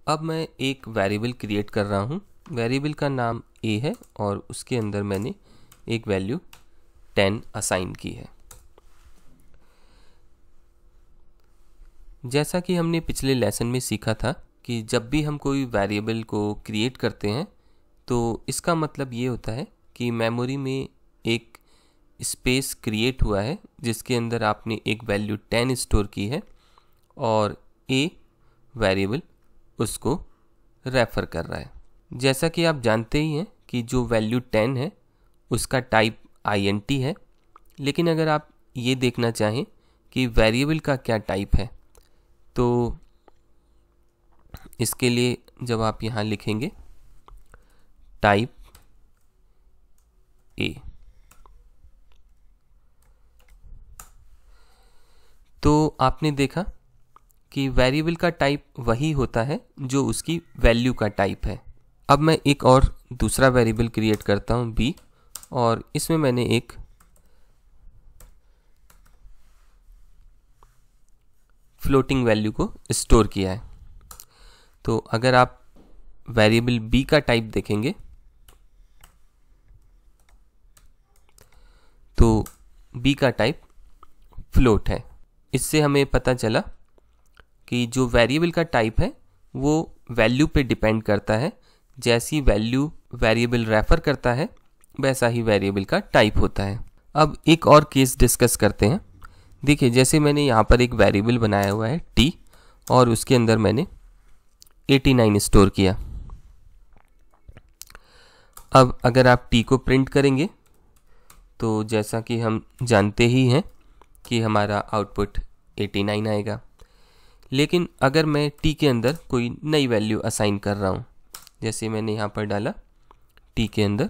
अब मैं एक वेरिएबल क्रिएट कर रहा हूँ। वेरिएबल का नाम a है और उसके अंदर मैंने एक वैल्यू 10 असाइन की है। जैसा कि हमने पिछले लेसन में सीखा था कि जब भी हम कोई वेरिएबल को क्रिएट करते हैं तो इसका मतलब ये होता है कि मेमोरी में एक स्पेस क्रिएट हुआ है जिसके अंदर आपने एक वैल्यू 10 स्टोर की है और a वेरिएबल उसको रेफ़र कर रहा है। जैसा कि आप जानते ही हैं कि जो वैल्यू 10 है उसका टाइप int है, लेकिन अगर आप ये देखना चाहें कि वेरिएबल का क्या टाइप है तो इसके लिए जब आप यहाँ लिखेंगे टाइप a, तो आपने देखा कि वेरिएबल का टाइप वही होता है जो उसकी वैल्यू का टाइप है। अब मैं एक और दूसरा वेरिएबल क्रिएट करता हूँ b और इसमें मैंने एक फ्लोटिंग वैल्यू को स्टोर किया है। तो अगर आप वेरिएबल b का टाइप देखेंगे तो b का टाइप फ्लोट है। इससे हमें पता चला कि जो वेरिएबल का टाइप है वो वैल्यू पे डिपेंड करता है। जैसी वैल्यू वेरिएबल रेफर करता है वैसा ही वेरिएबल का टाइप होता है। अब एक और केस डिस्कस करते हैं। देखिए, जैसे मैंने यहाँ पर एक वेरिएबल बनाया हुआ है t और उसके अंदर मैंने 89 स्टोर किया। अब अगर आप t को प्रिंट करेंगे तो जैसा कि हम जानते ही हैं कि हमारा आउटपुट 89 आएगा। लेकिन अगर मैं t के अंदर कोई नई वैल्यू असाइन कर रहा हूँ, जैसे मैंने यहाँ पर डाला t के अंदर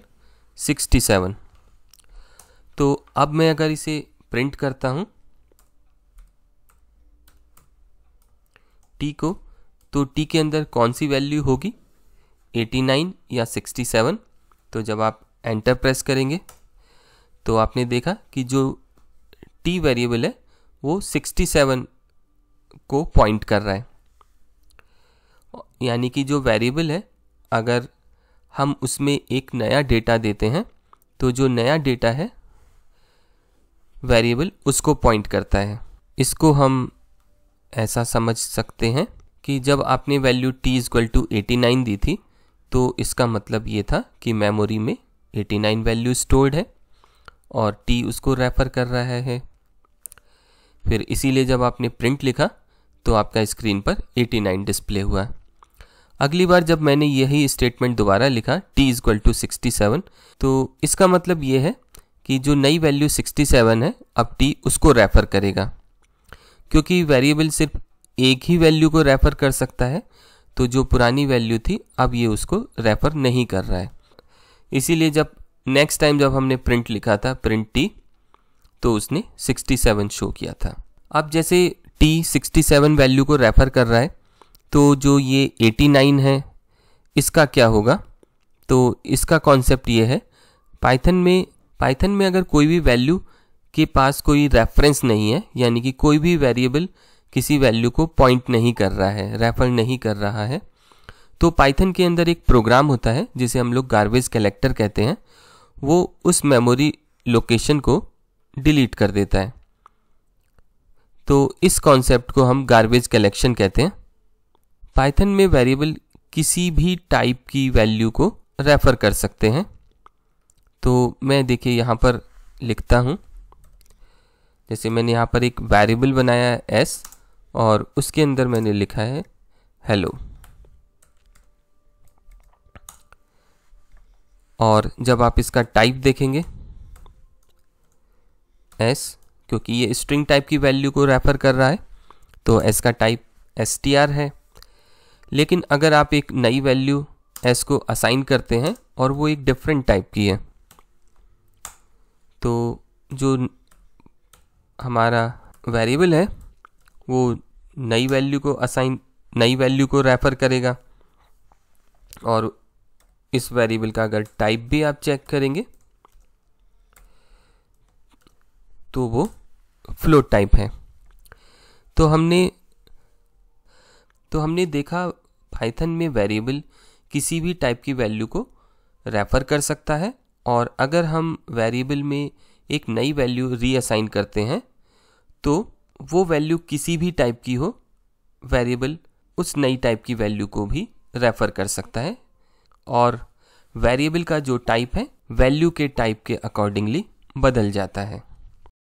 67, तो अब मैं अगर इसे प्रिंट करता हूँ t को, तो t के अंदर कौन सी वैल्यू होगी, 89 या 67। तो जब आप एंटर प्रेस करेंगे तो आपने देखा कि जो t वेरिएबल है वो 67 को पॉइंट कर रहा है। यानी कि जो वेरिएबल है अगर हम उसमें एक नया डेटा देते हैं तो जो नया डेटा है वेरिएबल उसको पॉइंट करता है। इसको हम ऐसा समझ सकते हैं कि जब आपने वैल्यू t = 89 दी थी तो इसका मतलब ये था कि मेमोरी में 89 वैल्यू स्टोर्ड है और t उसको रेफ़र कर रहा है। फिर इसीलिए जब आपने प्रिंट लिखा तो आपका स्क्रीन पर 89 डिस्प्ले हुआ। अगली बार जब मैंने यही स्टेटमेंट दोबारा लिखा t = 67, तो इसका मतलब ये है कि जो नई वैल्यू 67 है अब t उसको रेफ़र करेगा। क्योंकि वेरिएबल सिर्फ एक ही वैल्यू को रेफ़र कर सकता है तो जो पुरानी वैल्यू थी अब ये उसको रेफ़र नहीं कर रहा है। इसीलिए जब नेक्स्ट टाइम जब हमने प्रिंट लिखा था प्रिंट t, तो उसने 67 शो किया था। अब जैसे t 67 वैल्यू को रेफ़र कर रहा है तो जो ये 89 है इसका क्या होगा। तो इसका कॉन्सेप्ट ये है, पाइथन में अगर कोई भी वैल्यू के पास कोई रेफरेंस नहीं है, यानी कि कोई भी वेरिएबल किसी वैल्यू को पॉइंट नहीं कर रहा है, रेफर नहीं कर रहा है, तो पाइथन के अंदर एक प्रोग्राम होता है जिसे हम लोग गार्बेज कलेक्टर कहते हैं। वो उस मेमोरी लोकेशन को डिलीट कर देता है। तो इस कॉन्सेप्ट को हम गार्बेज कलेक्शन कहते हैं। पाइथन में वेरिएबल किसी भी टाइप की वैल्यू को रेफ़र कर सकते हैं। तो मैं देखिए यहाँ पर लिखता हूँ, जैसे मैंने यहाँ पर एक वेरिएबल बनाया है s और उसके अंदर मैंने लिखा है हेलो। और जब आप इसका टाइप देखेंगे s, क्योंकि ये स्ट्रिंग टाइप की वैल्यू को रेफ़र कर रहा है तो s का टाइप str है। लेकिन अगर आप एक नई वैल्यू s को असाइन करते हैं और वो एक डिफरेंट टाइप की है, तो जो हमारा वेरिएबल है वो नई वैल्यू को रेफ़र करेगा। और इस वेरिएबल का अगर टाइप भी आप चेक करेंगे तो वो फ्लोट टाइप है। तो हमने देखा पाइथन में वेरिएबल किसी भी टाइप की वैल्यू को रेफ़र कर सकता है, और अगर हम वेरिएबल में एक नई वैल्यू रीअसाइन करते हैं तो वो वैल्यू किसी भी टाइप की हो, वेरिएबल उस नई टाइप की वैल्यू को भी रेफ़र कर सकता है, और वेरिएबल का जो टाइप है वैल्यू के टाइप के अकॉर्डिंगली बदल जाता है।